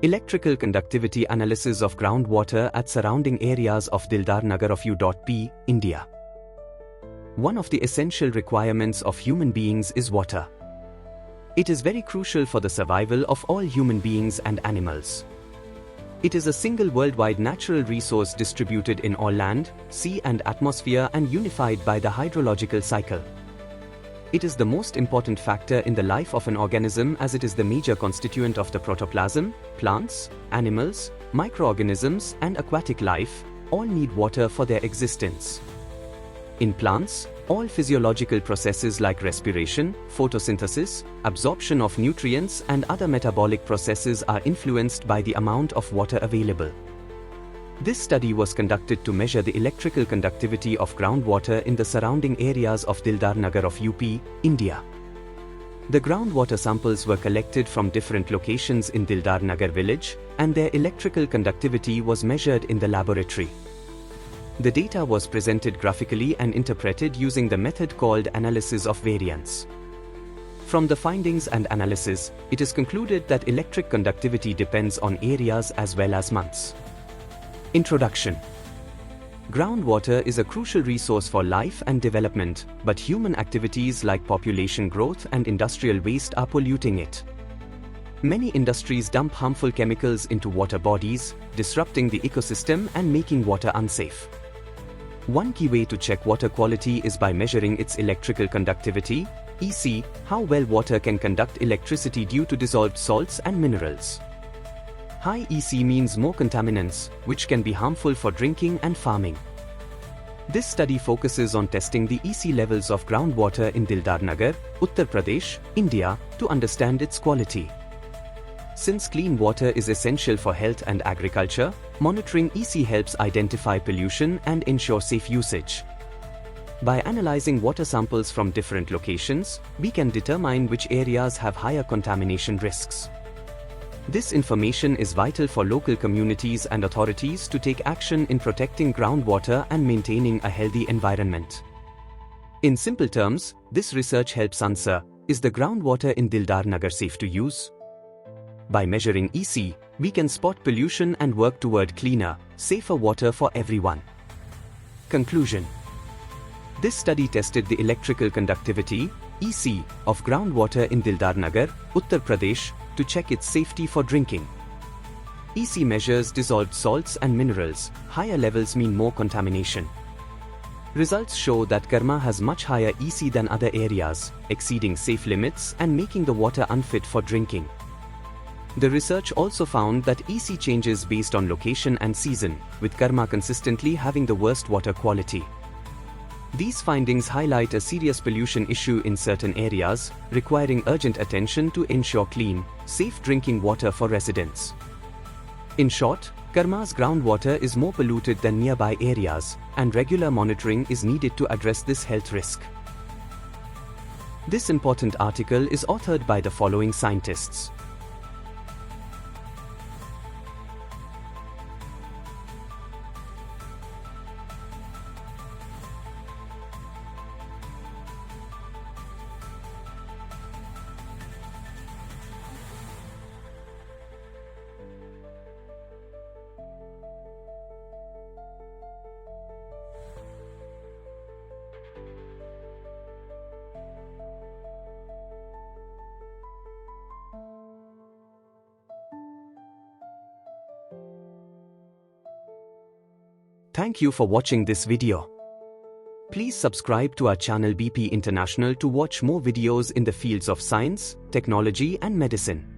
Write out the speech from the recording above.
Electrical Conductivity Analysis of Groundwater at Surrounding Areas of Dildar Nagar of U.P, India. One of the essential requirements of human beings is water. It is very crucial for the survival of all human beings and animals. It is a single worldwide natural resource distributed in all land, sea and atmosphere and unified by the hydrological cycle. It is the most important factor in the life of an organism as it is the major constituent of the protoplasm. Plants, animals, microorganisms and aquatic life all need water for their existence. In plants, all physiological processes like respiration, photosynthesis, absorption of nutrients and other metabolic processes are influenced by the amount of water available. This study was conducted to measure the electrical conductivity of groundwater in the surrounding areas of Dildar Nagar of U.P, India. The groundwater samples were collected from different locations in Dildar Nagar village, and their electrical conductivity was measured in the laboratory. The data was presented graphically and interpreted using the method called analysis of variance. From the findings and analysis, it is concluded that electric conductivity depends on areas as well as months. Introduction. Groundwater is a crucial resource for life and development, but human activities like population growth and industrial waste are polluting it. Many industries dump harmful chemicals into water bodies, disrupting the ecosystem and making water unsafe. One key way to check water quality is by measuring its electrical conductivity, EC, how well water can conduct electricity due to dissolved salts and minerals. High EC means more contaminants, which can be harmful for drinking and farming. This study focuses on testing the EC levels of groundwater in Dildar Nagar, Uttar Pradesh, India, to understand its quality. Since clean water is essential for health and agriculture, monitoring EC helps identify pollution and ensure safe usage. By analyzing water samples from different locations, we can determine which areas have higher contamination risks. This information is vital for local communities and authorities to take action in protecting groundwater and maintaining a healthy environment. In simple terms, this research helps answer, is the groundwater in Dildar Nagar safe to use? By measuring EC, we can spot pollution and work toward cleaner, safer water for everyone. Conclusion. This study tested the electrical conductivity, EC, of groundwater in Dildar Nagar, Uttar Pradesh, to check its safety for drinking. EC measures dissolved salts and minerals. Higher levels mean more contamination. Results show that Karma has much higher EC than other areas, exceeding safe limits and making the water unfit for drinking. The research also found that EC changes based on location and season, with Karma consistently having the worst water quality. These findings highlight a serious pollution issue in certain areas, requiring urgent attention to ensure clean, safe drinking water for residents. In short, Karma's groundwater is more polluted than nearby areas, and regular monitoring is needed to address this health risk. This important article is authored by the following scientists. Thank you for watching this video. Please subscribe to our channel BP International to watch more videos in the fields of science, technology and medicine.